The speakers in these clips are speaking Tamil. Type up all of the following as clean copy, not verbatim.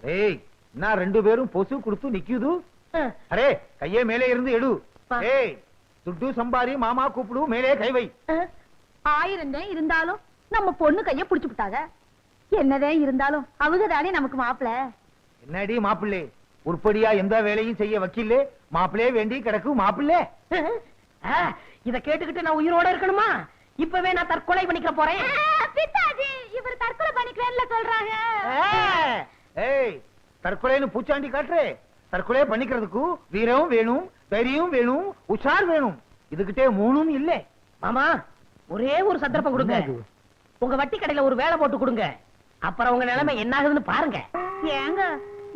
ஏய் நான் 2 பேரும் பொசு கொடுத்து நிக்குது. அரே கையே மேலே இருந்து எடு. ஏய் துட்டு சம்பாரி மாமா கூப்பிடு, மேலே கை வை. 1000 இருந்தாலும் நம்ம பொண்ணு கைய புடிச்சு விட்டாங்க. என்னதே இருந்தாலும் அவங்க தானே நமக்கு மாப்பிள்ளை. என்னடி மாப்பிள்ளை, உருப்படியா எந்த வேலையும் செய்ய வக்கீல்லே, மாப்பிள்ளையே வேண்டி கிடக்கு மாப்பிள்ளை. இத கேட்டுக்கிட்டு நான் உயிரோட இருக்கணுமா? இப்பவே நான் தற்கொலை பண்ணிக்க போறேன். பித்தாஜி இவர் தற்கொலை பண்ணிக்கிறேன்ல சொல்றாங்க. ஏய் தற்கொலைன்னு பூச்சாண்டி காட்டுறே. தற்கொலை பண்ணிக்கிறதுக்கு வீரம் வேணும், தைரியம் வேணும், உஷார் வேணும். இதுகிட்டே 3ம் இல்ல. மாமா ஒரே ஒரு சந்தர்ப்பம் கொடுங்க. உங்க வட்டி கடையில ஒரு வேலை போட்டு கொடுங்க. அப்புறம் உங்க நிலைமை என்ன ஆகுதுன்னு பாருங்க. ஏங்க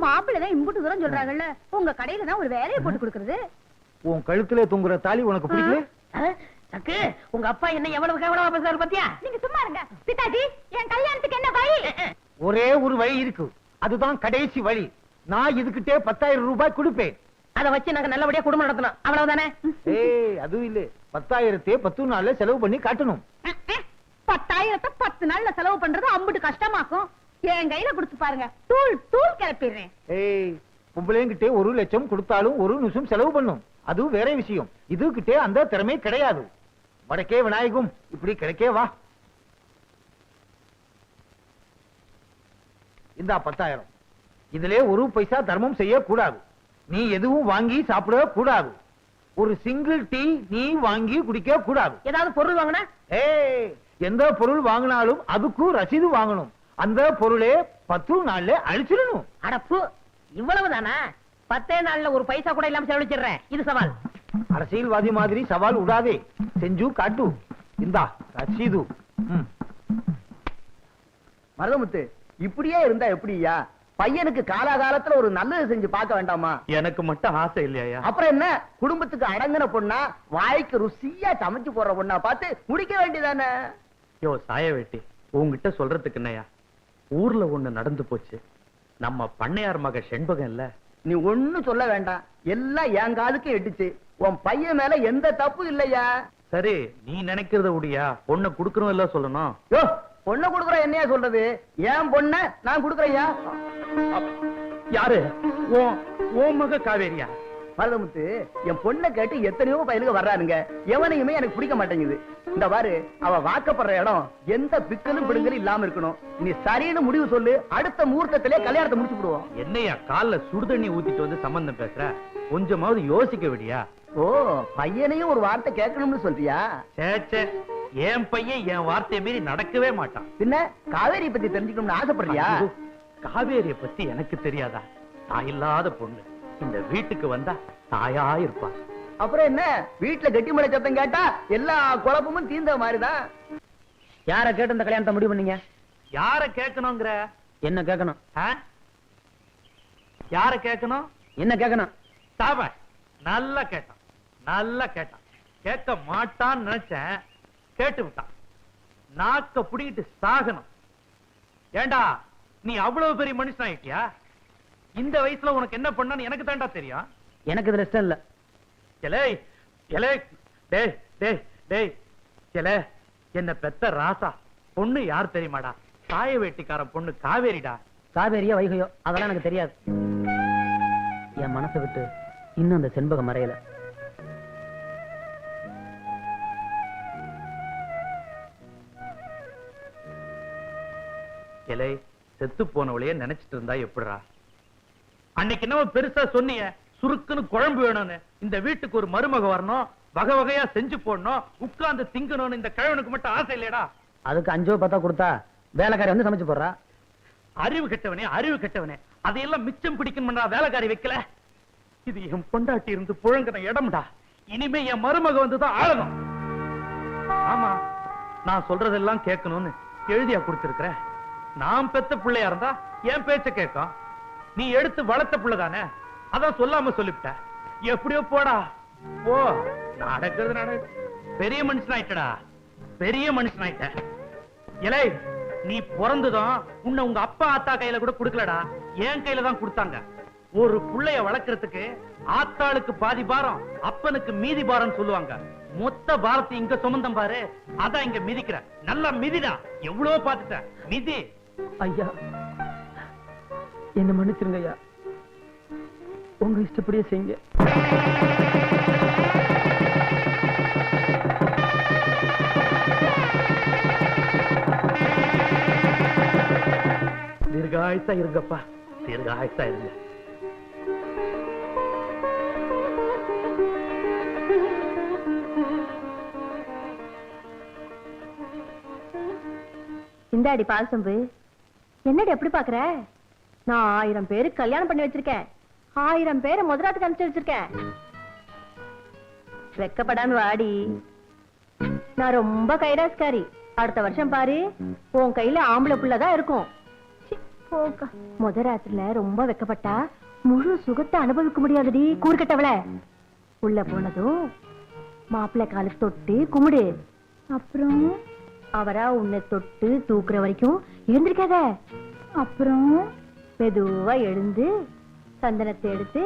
மாப்பிள்ளைதான் இம்புட்டு தூரம் சொல்றாங்கல்ல, உங்க கடையில தான் ஒரு வேலையை போட்டு கொடுக்கறது. உன் கழுத்துல தொங்குற தாலி உனக்கு பிடிக்கல? சக்கு உங்க அப்பா என்ன எவ்வளவு கேவலமா பேசுறாரு பாத்தியா? நீங்க சும்மா இருங்க. பிதாஜி என் கல்யாணத்துக்கு என்ன வழி? ஒரே ஒரு வழி இருக்கு, அதுதான் கடைசி வழி. நான் இதுகிட்டே 10,000 ரூபாய் கொடுப்பேன். அதை வச்சு நாங்க நல்லபடியா குடும்பம் நடத்தணும், அவ்வளவுதானே? ஏய் அதுவும் இல்ல, 10,000 10 நாள்ல செலவு பண்ணி காட்டணும். 10,000 10 நாள்ல செலவு பண்றது அம்புட்டு கஷ்டமாக்கும். என் கையில கொடுத்து பாருங்க, தூள் தூள் கிளப்பிடுறேன். ஏய் பொம்பளைங்கிட்டே 1 லட்சம் கொடுத்தாலும் 1 நிமிஷம் செலவு பண்ணும், அதுவும் வேற விஷயம். இதுகிட்டே அந்த திறமை கிடையாது. வடக்கே விநாயகம் இப்படி கிடைக்கே வா. இந்த 10,000 இதிலே 1 பைசா தர்மம் செய்ய கூடாது. நீ எதுவும் வாங்கி சாப்பிட கூடாது. ஒரு சிங்கிள் டீ நீ வாங்கி குடிக்க கூடாது. ஏதாவது பொருள் வாங்கினா ஏய் எந்த பொருள் வாங்கினாலும் அதுக்கு ரசீது வாங்கணும். அந்த பொருளே 10 நாள்ல அழிச்சிடணும். அடப்பு இவ்வளவுதானா? 10 நாள்ல 1 பைசா கூட இல்லாம செலவழிச்சிடுறேன். இது சவால். அரசியல்வாதி மாதிரி சவால் விடாதே, செஞ்சு காட்டு. இந்தா ரசீது. மருதமுத்து இப்படியே இருந்தா எப்படியா? பையனுக்கு காலாகாலத்துல ஒரு நல்லது செஞ்சு பார்க்க வேண்டாமா? எனக்கு மட்டும் ஆசை இல்லையா? அப்புறம் என்ன, குடும்பத்துக்கு அடங்கின பொண்ணா, வாய்க்கு ருசியா சமைச்சு போடுற பொண்ணா பார்த்து முடிக்க வேண்டியதானே? யோ சாய வெட்டி, உங்ககிட்ட சொல்றதுக்கு என்னையா? ஊர்ல ஒண்ணு நடந்து போச்சு. நம்ம பண்ணையார் மக செண்பகம் இல்ல, நீ ஒண்ணு சொல்ல வேண்டாம், எல்லாம் என் காதுக்கு எட்டுச்சு. உன் பையன் மேல எந்த தப்பு இல்லையா? சரி நீ நினைக்கிறத உடியா, பொண்ணை குடுக்கணும் இல்ல சொல்லணும். யோ பொண்ணை குடுக்குற என்னையா சொல்றது? ஏன் பொண்ண நான் குடுக்குறையா? யாரு? ஓ மக காவேரியா? மருதமுத்து என் பொண்ணை கேட்டு எத்தனையோ பயிலுக்கு வர்றாருங்க, எவனையுமே எனக்கு பிடிக்க மாட்டேங்குது. இந்த பாரு, அவ வாக்கப்படுற இடம் எந்த பிக்கலும் பிடுங்கலும் இல்லாம இருக்கணும். நீ சரின்னு முடிவு சொல்லு, அடுத்த முகூர்த்தத்திலே கல்யாணத்தை முடிச்சு விடுவோம். என்னையா கால்ல சுடுதண்ணி ஊத்திட்டு வந்து சம்பந்தம் பேசுற? கொஞ்சமாவது யோசிக்க விடியா? ஓ பையனையும் ஒரு வார்த்தை கேட்கணும்னு சொல்றியா? சேச்சே, என் பையன் என் வார்த்தையை மீறி நடக்கவே மாட்டான். பின்ன காவேரி பத்தி தெரிஞ்சுக்கணும்னு ஆசைப்படுறியா? காவேரிய பத்தி எனக்கு தெரியாதா? தாயில்லாத பொண்ணு இந்த வீட்டுக்கு வந்தா தாயா இருப்பா. அப்புறம் என்ன, வீட்டுல கெட்டிமலை சத்தம் கேட்டா எல்லா குழப்பமும் தீர்ந்த மாதிரிதான். யார கேட்டு இந்த கல்யாணத்தை முடிவு பண்ணீங்க? யார கேட்கணுங்கிற? என்ன கேட்கணும்? யார கேட்கணும்? என்ன கேட்கணும்? சாப நல்லா கேட்டான், நல்லா கேட்டான். கேட்க மாட்டான்னு நினைச்சேன், கேட்டு விட்டான். நாக்க புடிங்கிட்டு சாகணும். ஏண்டா நீ அவ்வளவு பெரிய மனுஷன் ஆயிட்டியா? இந்த வயசுல உனக்கு என்ன பண்ணு எனக்கு தாண்டா தெரியும். எனக்கு இதுல இஷ்டம் இல்ல. என்ன பெத்த ராசா பொண்ணு யார் தெரியுமாடா? சாய வேட்டிக்காரன் பொண்ணு காவேரிடா. காவேரியா வைகையோ அதெல்லாம் எனக்கு தெரியாது. என் மனசை விட்டு இன்னும் அந்த செண்பகம் மறையல. இலை செத்து போனவளையே நினைச்சிட்டு இருந்தா எப்படிடா? அன்னைக்கு என்ன பெருசா சொன்னீங்க, சுருக்குன்னு குழம்பு வேணும்னு. இந்த வீட்டுக்கு ஒரு மருமக வரணும், வகை வகையா செஞ்சு போடணும், உட்கார்ந்து திங்கணும்னு இந்த கிழவனுக்கு மட்டும் ஆசை இல்லையடா? அதுக்கு 5 10 கொடுத்தா வேலைக்காரி வந்து சமைச்சு போடுறா. அறிவு கெட்டவனே, அறிவு கெட்டவனே, அதையெல்லாம் மிச்சம் பிடிக்கணும்டா வேலைக்காரி வைக்கல. இது என் பொண்டாட்டி இருந்து புழங்கின இடம்டா. இனிமே என் மருமக வந்துதான் ஆளணும். ஆமா, நான் சொல்றதெல்லாம் கேட்கணும்னு எழுதியா கொடுத்திருக்கிற. நான் பெத்த பிள்ளையா இருந்தா என் பேச்ச கேட்கும். நீ எடுத்து வளர்த்த பிள்ளைதானே, அதான் சொல்லாம சொல்லிவிட்ட. எப்படியோ போடா போ. நடக்கிறது நடக்குது. பெரிய மனுஷன் ஆயிட்டடா, பெரிய மனுஷன் ஆயிட்ட. இலை நீ பிறந்ததும் உன்னை உங்க அப்பா ஆத்தா கையில கூட கொடுக்கலடா, என் கையில தான் கொடுத்தாங்க. ஒரு புள்ளைய வளர்க்கறதுக்கு ஆத்தாளுக்கு பாதி பாரம், அப்பனுக்கு மீதி பாரம் சொல்லுவாங்க. மொத்த பாரத்தை இங்க சுமந்தம் பாரு, அதான் இங்க மிதிக்கிற. நல்லா மிதிடா, எவ்வளவு பாத்துட்ட மிதி. ஐயா என்ன மன்னிச்சிருங்க ஐயா, உங்க இஷ்டப்படியே செய்யுங்க. தீர்காயுசா இருங்கப்பா, தீர்காயுசா இருங்க. இந்தாடி பால் சொம்பு. என்னடி எப்படி பாக்குற? நான் 1000 பேருக்கு கல்யாணம் பண்ணி வச்சிருக்கேன். 1000 பேரை முதலாத்துக்கு அனுப்பிச்சு வச்சிருக்கேன். வெக்கப்படாம வாடி. நான் ரொம்ப கைராஸ்காரி. அடுத்த வருஷம் பாரு, உன் கையில ஆம்பளை புள்ளதான் இருக்கும். முதராத்திரில ரொம்ப வெக்கப்பட்டா முழு சுகத்தை அனுபவிக்க முடியாதுடி கூறுகட்டவள. உள்ள போனதும் மாப்பிள்ளை கால தொட்டு கும்பிடு. அப்புறம் அவரா உன்னை தொட்டு தூக்குற வரைக்கும் எழுந்திருக்காத. அப்புறம் மெதுவா எழுந்து சந்தனத்தை எடுத்து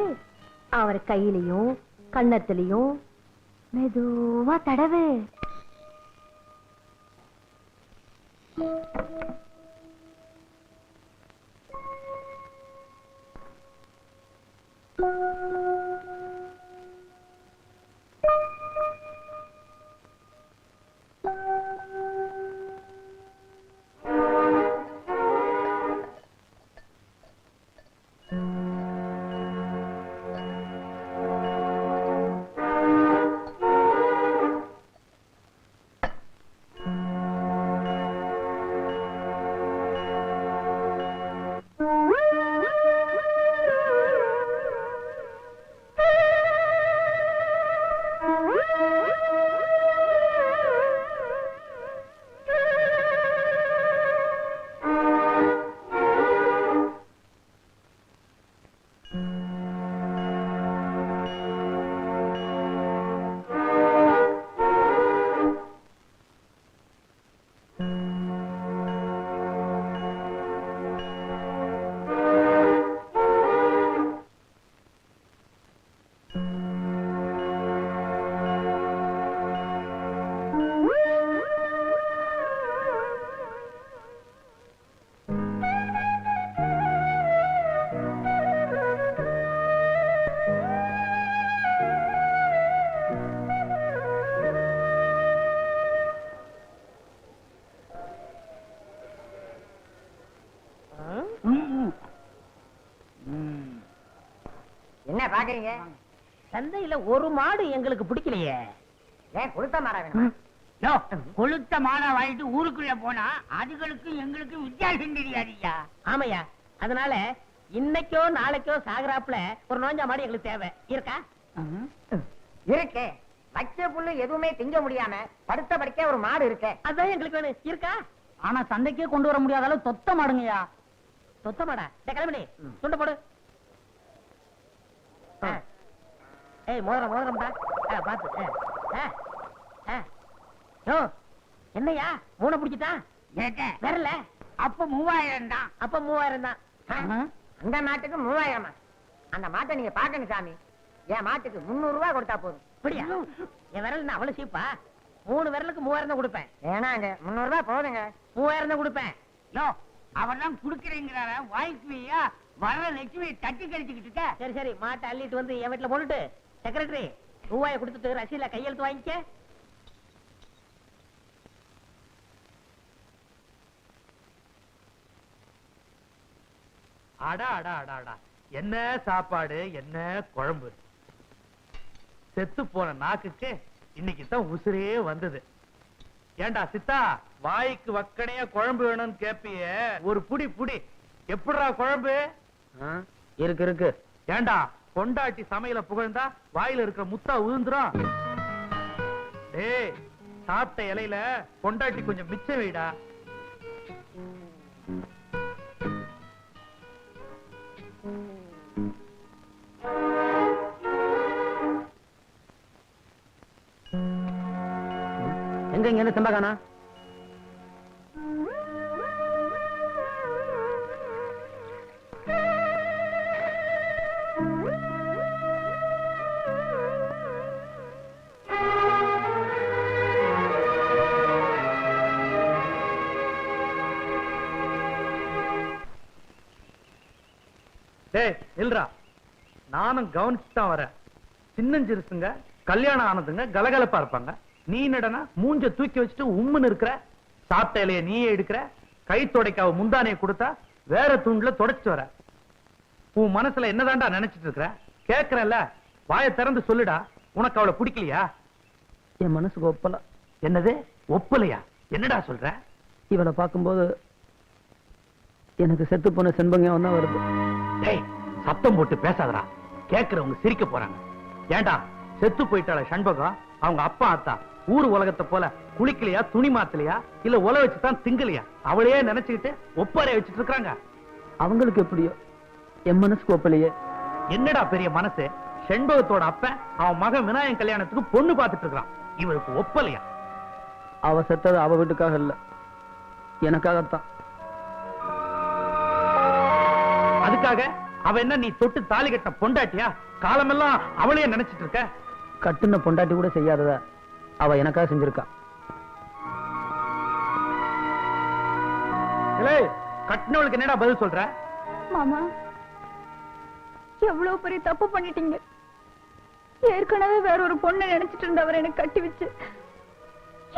அவர் கையிலையும் கன்னத்திலையும் மெதுவா தடவு. என்ன பாக்குறீங்க? சந்தையில ஒரு மாடு எங்களுக்கு பிடிக்கலையே. ஏன் கொளுத்த மாடா வேணும்? கொளுத்த மாடா வாங்கிட்டு ஊருக்குள்ள போனா அதுகளுக்கு எங்களுக்கு வித்தியாசம் தெரியாதுயா. ஆமையா, அதனால இன்னைக்கோ நாளைக்கோ சாகராப்புல ஒரு நோஞ்சா மாடு எங்களுக்கு தேவை. இருக்கா? இருக்கே, வச்ச புல்லு எதுவுமே திங்க முடியாம படுத்த படுக்க ஒரு மாடு இருக்கே. அதான் எங்களுக்கு வேணும். இருக்கா? ஆனா சந்தைக்கே கொண்டு வர முடியாத அளவு தொத்த மாடுங்கயா. தொத்த மாடா? கிளம்பி துண்ட போடு. ஏய் மோதிரம் மோதிரம்டா, பாத்து. என்னையா மூணை பிடிச்சிட்டான்? வரல அப்ப 3000 தான். அப்ப 3000 தான். அந்த மாட்டுக்கு 3000. அந்த மாட்டை நீங்க பாக்கணும் சாமி. என் மாட்டுக்கு 300 ரூபாய் கொடுத்தா போதும். அப்படியா? என் விரல் அவ்வளவு சீப்பா? 3 விரலுக்கு 3000 தான் கொடுப்பேன். வேணாங்க, 300 ரூபாய் போதுங்க. 3000 தான் கொடுப்பேன். அவர் தான் குடுக்கறேங்கிறார வாய்க்குவியா? வர லட்சுமி தட்டி கழிச்சுக்கிட்டு இருக்க. சரி சரி, மாட்டை அள்ளிட்டு வந்து என் வீட்டுல போட்டுட்டு செக்ரட்டரி ரூபாயை கொடுத்துட்டு ரசீல கையெழுத்து வாங்கிக்க. அடா அடா அடா அடா, என்ன சாப்பாடு, என்ன குழம்பு. செத்து போன நாக்குக்கு இன்னைக்கு தான் உசுரே வந்தது. ஏண்டா சித்தா, வாய்க்கு வக்கனையா குழம்பு வேணும்னு கேப்பிய, ஒரு புடி புடி. எப்படிடா குழம்பு? இருக்கு இருக்கு. ஏண்டா பொண்டாட்டி சமையல புகழ்ந்தா வாயில இருக்கிற முத்தா உதிர்ந்துரும். டேய், சாப்பிட்ட இலையில பொண்டாட்டி கொஞ்சம் மிச்சம் வைடா. எங்க இங்க என்ன செம்பகானா? டேய் இல்லடா, நானும் கவனிச்சு தான் வரேன். சின்னஞ்சிருசுங்க கல்யாணம் ஆனதுங்க கலகலப்பா இருப்பாங்க. நீ என்னடனா மூஞ்ச தூக்கி வச்சுட்டு உம்முன்னு இருக்கிற. சாப்பிட்ட இலைய நீயே எடுக்கிற. கை துடைக்காவ முந்தானைய கொடுத்தா வேற தூண்ல தொடச்சிட்டு வர. உன் மனசுல என்னதான்டா நினைச்சிட்டு இருக்கிற? கேக்குறல்ல, வாயை திறந்து சொல்லுடா. உனக்கு அவளை பிடிக்கலையா? என் மனசுக்கு ஒப்பல. என்னது ஒப்பலையா? என்னடா சொல்ற? இவளை பார்க்கும்போது எனக்கு செத்து போன செண்பகம் தான் வருது. டேய், சத்தம் போட்டு பேசாதடா. கேக்குறவங்க சிரிக்க போறாங்க. ஏண்டா, செத்து போயிட்டாள சண்பகம் அவங்க அப்பா ஆத்தா ஊர் உலகத்தை போல குளிக்கலையா, துணி மாத்தலையா, இல்ல உல வச்சுதான் திங்கலையா? அவளையே நினைச்சுக்கிட்டு ஒப்பாரைய வச்சுட்டு இருக்காங்க. அவங்களுக்கு எப்படியோ, என் மனசுக்கு ஒப்பலையே. என்னடா பெரிய மனசு? செண்பகத்தோட அப்பன் அவன் மகன் விநாயகன் கல்யாணத்துக்கு பொண்ணு பார்த்துட்டு இருக்கான். இவருக்கு ஒப்பலையா? அவ செத்தது அவ வீட்டுக்காக இல்ல, எனக்காகத்தான். அதுக்காக அவ என்ன நீ தொட்டு தாலி கட்ட பொண்டாட்டியா? காலமெல்லாம் அவளையே நினைச்சிட்டு இருக்க? கட்டுன பொண்டாட்டி கூட செய்யாதத அவ எனக்காக செஞ்சிருக்கா. கட்டினவளுக்கு என்னடா பதில் சொல்ற? மாமா, எவ்வளவு பெரிய தப்பு பண்ணிட்டீங்க. ஏற்கனவே வேற ஒரு பொண்ணை நினைச்சிட்டு இருந்தவர் எனக்கு கட்டி வச்சு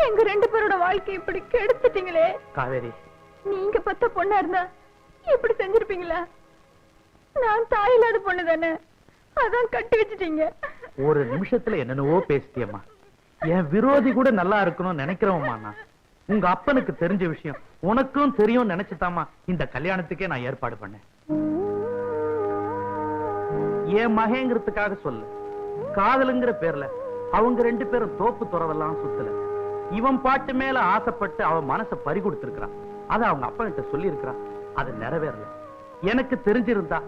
எங்க 2 பேரோட வாழ்க்கை இப்படி கெடுத்துட்டீங்களே. காவேரி, நீங்க பத்த பொண்ணா இருந்தா இப்படி செஞ்சிருப்பீங்களா? நான் தாய் இல்லாத பொண்ணு தானே, அதான் கட்டி வச்சுட்டீங்க. ஒரு நிமிஷத்துல என்னென்னவோ பேசிட்டியம்மா. என் விரோதி கூட நல்லா இருக்கணும்னு நினைக்கிறவம்மா நான். உங்க அப்பனுக்கு தெரிஞ்ச விஷயம் உனக்கும் தெரியும் நினைச்சுதாமா இந்த கல்யாணத்துக்கே நான் ஏற்பாடு பண்ணேன். என் மகேங்கிறதுக்காக சொல்லு. காதலுங்கிற பேர்ல அவங்க 2 பேரும் தோப்பு துறவெல்லாம் சுத்தல. இவன் பாட்டு மேல ஆசைப்பட்டு அவன் மனசை பறி கொடுத்திருக்கிறான். அத அவங்க அப்பா கிட்ட சொல்லி இருக்கிறான். அது நிறைவேறல. எனக்கு தெரிஞ்சிருந்தா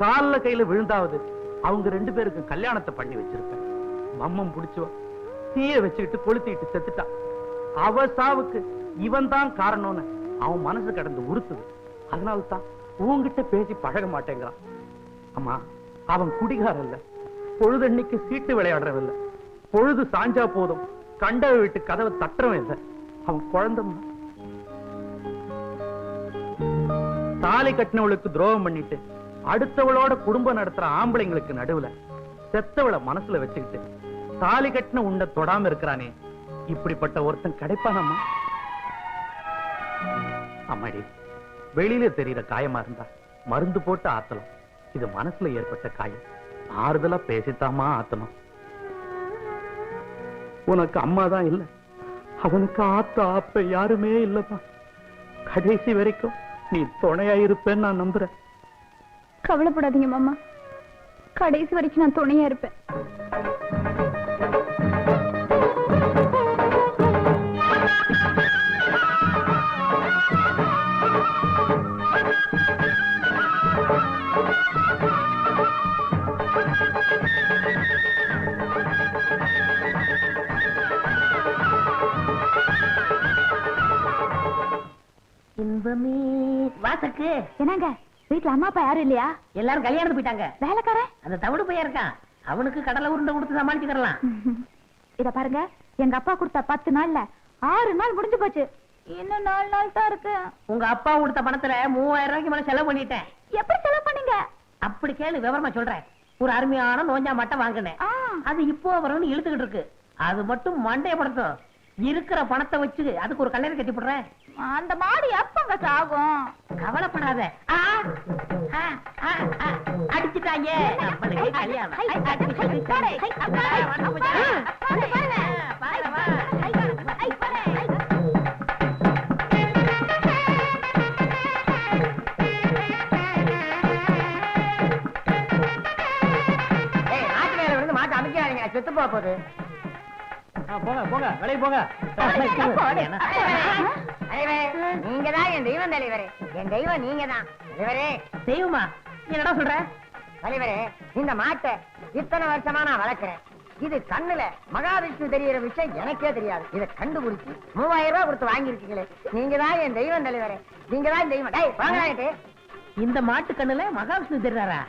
கால்ல கையில விழுந்தாவது அவங்க 2 பேருக்கு கல்யாணத்தை பண்ணி வச்சிருப்பேன். மம்மம் புடிச்சுவா தீய வச்சுக்கிட்டு கொளுத்திட்டு செத்துட்டான். அவ சாவுக்கு இவன் தான் காரணம்னு அவன் மனசு கடந்து உறுத்துது. அதனால்தான் உன்கிட்ட பேசி பழக மாட்டேங்கிறான். அம்மா, அவன் குடிகாரன் இல்ல, பொழுதன்னைக்கு சீட்டு விளையாடுறவில்லை. பொழுது சாஞ்சா போதும் கண்ட வீட்டு கதவை தட்டுறவன் இல்லை. அவன் குழந்தை. தாலி கட்டினவளுக்கு துரோகம் பண்ணிட்டு அடுத்தவளோட குடும்பம் நடத்துற ஆம்பளைங்களுக்கு நடுவுல செத்தவளை மனசுல வச்சுக்கிட்டு தாலி கட்டின உன்னை தொடாம இருக்கிறானே, இப்படிப்பட்ட ஒருத்தன் கிடைப்பானம்மா? அம்மாடி, வெளியில தெரியற காயமா இருந்தா மருந்து போட்டு ஆத்தலாம். இது மனசுல ஏற்பட்ட காயம். ஆறுதலா பேசித்தாமா ஆத்தணும். உனக்கு அம்மா தான் இல்ல, அவனுக்கு ஆத்த ஆப்ப யாருமே இல்லப்பா. கடைசி வரைக்கும் நீ துணையா இருப்பேன்னு நான் நம்புறேன். கவலைப்படாதீங்க மாமா, கடைசி வரைக்கும் நான் துணையா இருப்பேன். இன்பமே வாசக்கு. என்னங்க, வீட்டுல அம்மா அப்பா யாரும் இல்லையா? எல்லாரும் கல்யாணத்துக்கு போயிட்டாங்க. வேலைக்காரன் அந்த தவிடு பையன் இருக்கான், அவனுக்கு கடலை உருண்டை கொடுத்து சமாளிச்சுக்கலாம். இத பாருங்க, எங்க அப்பா கொடுத்த 10 நாள்ல 6 நாள் முடிஞ்சு போச்சு. இன்னும் 4 நாள் தான் இருக்கு. உங்க அப்பா கொடுத்த பணத்துல 3000 ரூபாய்க்கு மேல செலவு பண்ணிட்டேன். எப்படி செலவு பண்ணீங்க? அப்படி கேளு, விவரமா சொல்றேன். ஒரு அருமையான நோஞ்சா மட்டும் வாங்கினேன். அது இப்போ வரணும்னு இழுத்துக்கிட்டு இருக்கு. அது மட்டும் மண்டைய படுத்தும். இருக்கிற பணத்தை வச்சு அதுக்கு ஒரு கல்யாணம் கட்டி போடுறேன். அந்த மாடு எப்பங்க சாகும்? கவலைப்படாத. அடிச்சுட்டாங்க. நம்மளுக்கு கல்யாணம். மாட்டு வேலை விழுந்து மாட்டு அமைக்காதீங்க, செத்து போக போகுது. போங்க போங்க, வெளியே போங்க. நீங்கதான் என் தெய்வம் தலைவரே. என் தெய்வம் நீங்கதான் தலைவரே. தெய்வமா? என்னடா சொல்ற? தலைவரே, இந்த மாட்டை இத்தனை வருஷமா நான் வளர்க்கிறேன். இது கண்ணுல மகாவிஷ்ணு தெரியற விஷயம் எனக்கே தெரியாது. இதை கண்டுபிடிச்சு 3000 ரூபாய் கொடுத்து வாங்கிருக்கீங்களே, நீங்க தான் என் தெய்வம் தலைவரே. நீங்க தான் தெய்வம். டேய் வாங்கலாயிட்டு. இந்த மாட்டு கண்ணுல மகாவிஷ்ணு தெரியாரா?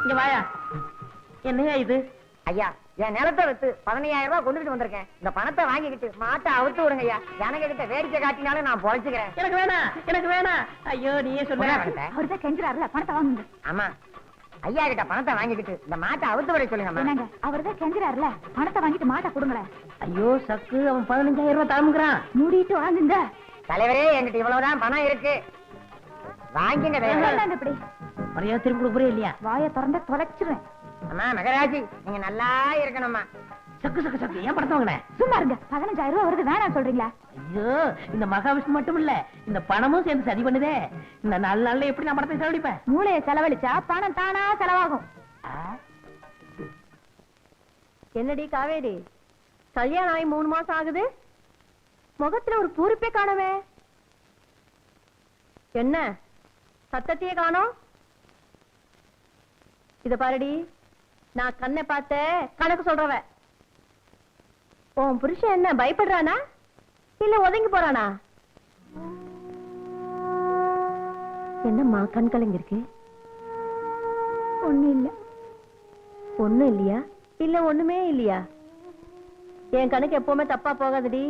இங்க வாயா. என்னையா இது? ஐயா என் நிலத்தை வித்து 15,000 ரூபாய் கொண்டுட்டு வந்திருக்கேன். இந்த பணத்தை வாங்கிக்கிட்டு மாட்டை அவுத்து விடுங்க ஐயா. எனக்கு கிட்ட வேடிக்கை காட்டினாலும் நான் பொழைச்சுக்கிறேன். எனக்கு வேணாம், எனக்கு வேணாம். ஐயோ நீயே சொல்ல. அவர்தான் கெஞ்சுறாருல பணத்தை வாங்குங்க. ஆமா ஐயா கிட்ட பணத்தை வாங்கிக்கிட்டு இந்த மாட்டை அவுத்து விட சொல்லுங்க. என்னங்க அவர்தான் கெஞ்சுறாருல பணத்தை வாங்கிட்டு மாட்டை கொடுங்களேன். ஐயோ சக்கு, அவன் 15,000 ரூபாய் தாமுங்கிறான். மூடிட்டு வாங்குங்க. தலைவரே என்கிட்ட இவ்வளவுதான் பணம் இருக்கு, வாங்கிங்க தலைவரே. வேண்டாங்க இப்படி மரியாதை திரும்பி கொடுக்குறே இல்லையா? வாயை திறந்து தொலைச்சிருவேன். அம்மா மகராஜி நீங்க நல்லா இருக்கணும்மா. சக்கு சக்கு சக்கு, ஏன் படத்தை வாங்கினேன்? சும்மா இருங்க. 15,000 ரூபாய் வருது வேணாம் சொல்றீங்களா? ஐயோ இந்த மகாவிஷ்ணு மட்டும் இல்ல, இந்த பணமும் சேர்ந்து சரி பண்ணுதே. இந்த நல்ல நாள்ல எப்படி நான் பணத்தை செலவழிப்பேன்? மூளையை செலவழிச்சா பணம் தானா செலவாகும். என்னடி காவேரி, கல்யாணம் ஆகி 3 மாசம் ஆகுது, முகத்துல ஒரு பூரிப்பே காணவே. என்ன சத்தத்தையே காணோம்? இத பாருடி, நான் கண்ணை பார்த்த கணக்கு சொல்றவ. உன் புருஷன் என்ன பயப்படுறானா இல்ல ஒதுங்கி போறானா? என்னம்மா கண் கலங்கி இருக்கு? ஒண்ணும் இல்ல. ஒண்ணும் இல்லையா? இல்ல ஒண்ணுமே இல்லையா? என் கணக்கு எப்பவுமே தப்பா போகாதடி.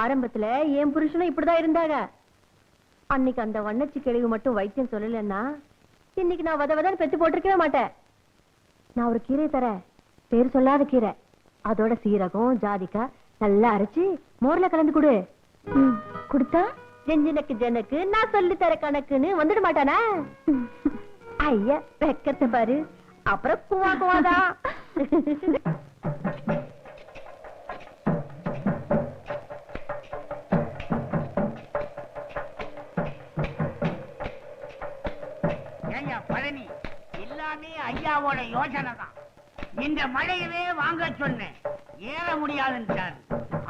ஆரம்பத்துல என் புருஷனும் இப்படிதான் இருந்தாங்க. அன்னைக்கு அந்த வண்ணச்சி கிழவு மட்டும் வைத்தியம் சொல்லலன்னா இன்னைக்கு நான் வதவதான் பெத்து போட்டிருக்கவே மாட்டேன். நான் ஒரு கீரை தரேன், பேர் சொல்லாத கீரை. அதோட சீரகம் ஜாதிக்காய் நல்லா அரைச்சு மோர்ல கலந்து கொடு. குடுத்தா ஜெஞ்சனுக்கு ஜனக்கு நான் சொல்லி தர கணக்குன்னு வந்துட மாட்டானா? ஐயா வெக்கத்தை பாரு, அப்புறம் குவா குவாதா. பழனி எல்லாமே ஐயாவோட யோசனை தான். இந்த மழையவே வாங்க சொன்னேன், ஏற முடியாதுன்றார்.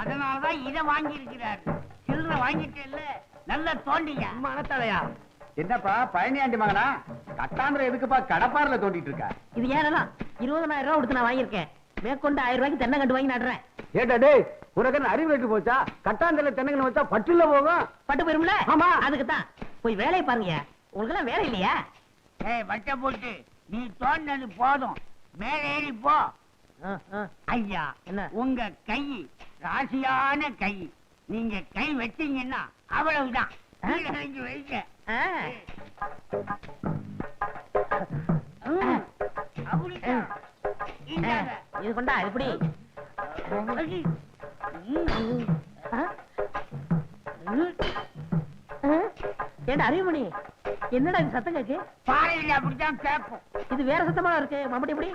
அதனாலதான் இதை வாங்கி இருக்கிறார். சில்லற வாங்கிட்டு இல்ல, நல்ல தோண்டிங்க. மனத்தலையா என்னப்பா பழனி ஆண்டி மகனா? கட்டாந்திரம் எதுக்குப்பா கடப்பாரில தோண்டிட்டு இருக்க? இது ஏறலாம். 20,000 ரூபாய் கொடுத்து நான் வாங்கியிருக்கேன். மேற்கொண்டு 1000 ரூபாய்க்கு தென்னை கண்டு வாங்கி நடுறேன். ஏட்டா டேய், உனக்கு அறிவு வெட்டு போச்சா? கட்டாந்திர தென்னங்கன்னு வச்சா பட்டுல போகும். பட்டு போயிரும்ல? ஆமா. அதுக்கு தான் போய் வேலையை பாருங்க. உங்களுக்கு எல்லாம் வேலை இல்லையா? வட்ட போட்டு நீ தோண்டது போதும், மேல ஏறி போ. ஐயா என்ன? உங்க கை ராசியான கை. நீங்க கை வச்சீங்கன்னா அவ்வளவுதான். கீழே இறங்கி வைங்க. அப்படிதான். இந்தாங்க. இது கொண்டா எப்படி? ஏண்டா அறிவுமணி, என்னடா இது சத்தம் கேக்கு? பாறையில் அப்படித்தான் கேட்கும். இது வேற சத்தமா இருக்கு. மம்பட்டி எப்படி?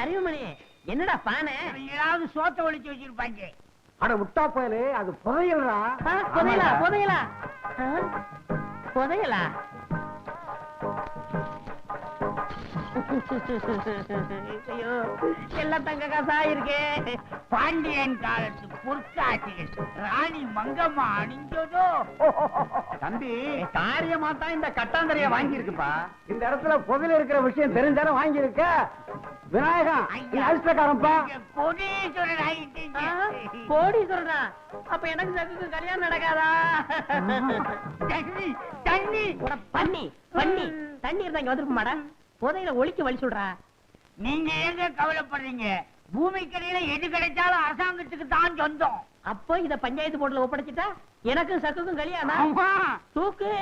அறிவுமணி என்னடா பானை? ஏதாவது சோத்த ஒழிச்சு வச்சிருப்பாங்க. அட முட்டா போயலே, அது புதையலா? புதையலா? புதையலா? புதையலா? ஐயோ எல்லாம் தங்க காசா இருக்கே. பாண்டியன் காலத்து பொற்காட்சிகள் ராணி மங்கம்மா அணிஞ்சதோ. தம்பி காரியமா தான் இந்த கட்டாந்தரைய வாங்கி இருக்குப்பா. இந்த இடத்துல புதையல இருக்கிற விஷயம் தெரிஞ்சாலும் வாங்கி இருக்க. விநாயகா அதிர்ஷ்டக்காரன்பா. கோடீஸ்வரன் ஆயிட்டீங்க. கோடி சொல்றா. அப்ப எனக்கு சகுக்கு கல்யாணம் நடக்காதா? தண்ணி தண்ணி பண்ணி பண்ணி தண்ணி இருந்தா இங்க வந்துருக்க மாடா. புதையில ஒளிக்கு வழி சொல்றா. நீங்க எங்க கவலைப்படுறீங்க? பூமிக்கரையில எது கிடைச்சாலும் அரசாங்கத்துக்கு தான் சொந்தம். அப்போ இத பஞ்சாயத்து போர்டுல ஒப்படைச்சிட்டா எனக்கு சக்குக்கும் கல்யாணம். ஆமா. தூக்கு.